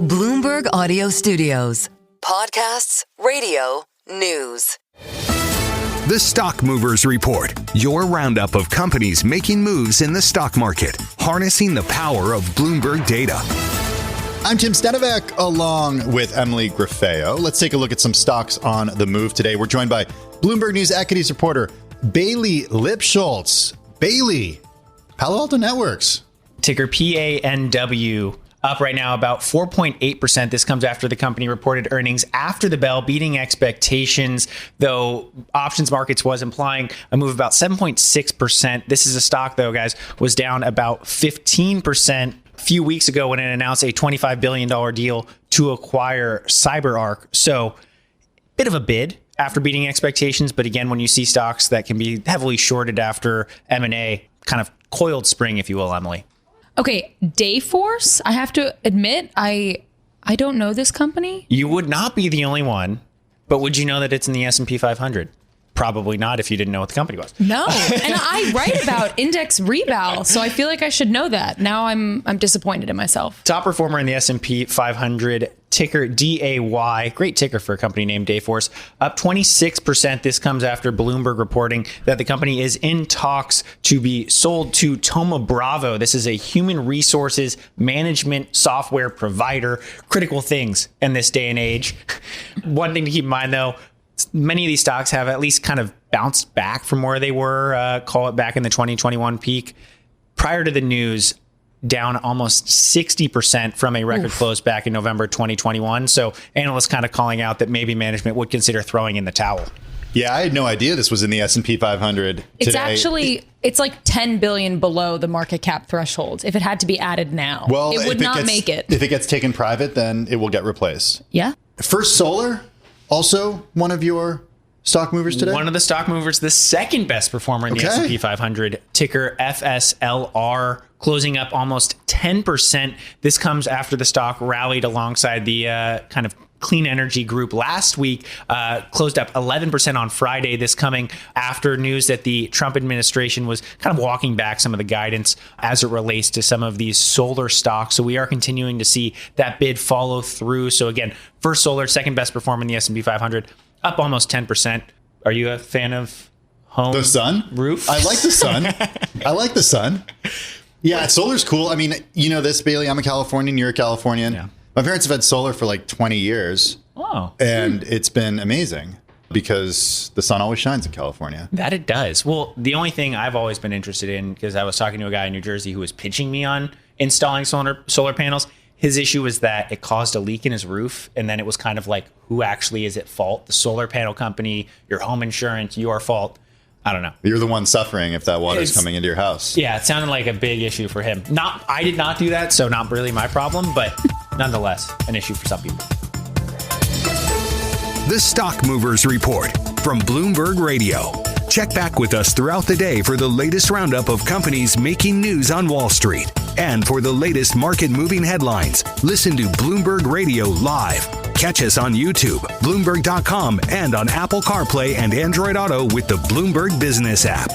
Bloomberg Audio Studios. Podcasts, radio, news. The Stock Movers Report, your roundup of companies making moves in the stock market, harnessing the power of Bloomberg data. I'm Tim Stenevec, along with Emily Griffeo. Let's take a look at some stocks on the move today. We're joined by Bloomberg News equities reporter Bailey Lipschultz. Bailey, Palo Alto Networks. Ticker PANW. Up right now about 4.8%. This comes after the company reported earnings after the bell, beating expectations, though options markets was implying a move of about 7.6%. This is a stock, though, guys, was down about 15% a few weeks ago when it announced a $25 billion deal to acquire CyberArk. So bit of a bid after beating expectations. But again, when you see stocks that can be heavily shorted after M&A, kind of coiled spring, if you will, Emily. Okay, Dayforce, I have to admit, I don't know this company. You would not be the only one, but would you know that it's in the S&P 500? Probably not if you didn't know what the company was. No, and I write about index reval, so I feel like I should know that. Now I'm disappointed in myself. Top performer in the S&P 500, ticker DAY, great ticker for a company named Dayforce, up 26%. This comes after Bloomberg reporting that the company is in talks to be sold to Thoma Bravo. This is a human resources management software provider. Critical things in this day and age. One thing to keep in mind, though, many of these stocks have at least kind of bounced back from where they were, call it back in the 2021 peak. Prior to the news, down almost 60% from a record close back in November 2021. So analysts kind of calling out that maybe management would consider throwing in the towel. Yeah, I had no idea this was in the S&P 500 today. It's actually, it's like 10 billion below the market cap threshold. If it had to be added now, it would not make it. If it gets taken private, then it will get replaced. Yeah. First Solar, also one of your stock movers today? One of the stock movers, the second best performer in the S&P 500, ticker FSLR, closing up almost 10%. This comes after the stock rallied alongside the kind of clean energy group last week, closed up 11% on Friday. This coming after news that the Trump administration was kind of walking back some of the guidance as it relates to some of these solar stocks. So we are continuing to see that bid follow through. So again, First Solar, second best performer in the S&P 500, up almost 10%. Are you a fan of home? The sun? Roof? I like the sun. I like the sun. Yeah, solar's cool. I mean, you know this, Bailey. I'm a Californian. You're a Californian. Yeah. My parents have had solar for like 20 years. Oh. And it's been amazing because the sun always shines in California. That it does. Well, the only thing I've always been interested in, because I was talking to a guy in New Jersey who was pitching me on installing solar panels. His issue was that it caused a leak in his roof. And then it was kind of like, who actually is at fault? The solar panel company, your home insurance, your fault. I don't know. You're the one suffering if that water's coming into your house. Yeah, it sounded like a big issue for him. I did not do that, so not really my problem, but nonetheless, an issue for some people. The Stock Movers Report from Bloomberg Radio. Check back with us throughout the day for the latest roundup of companies making news on Wall Street. And for the latest market-moving headlines, listen to Bloomberg Radio live. Catch us on YouTube, Bloomberg.com, and on Apple CarPlay and Android Auto with the Bloomberg Business app.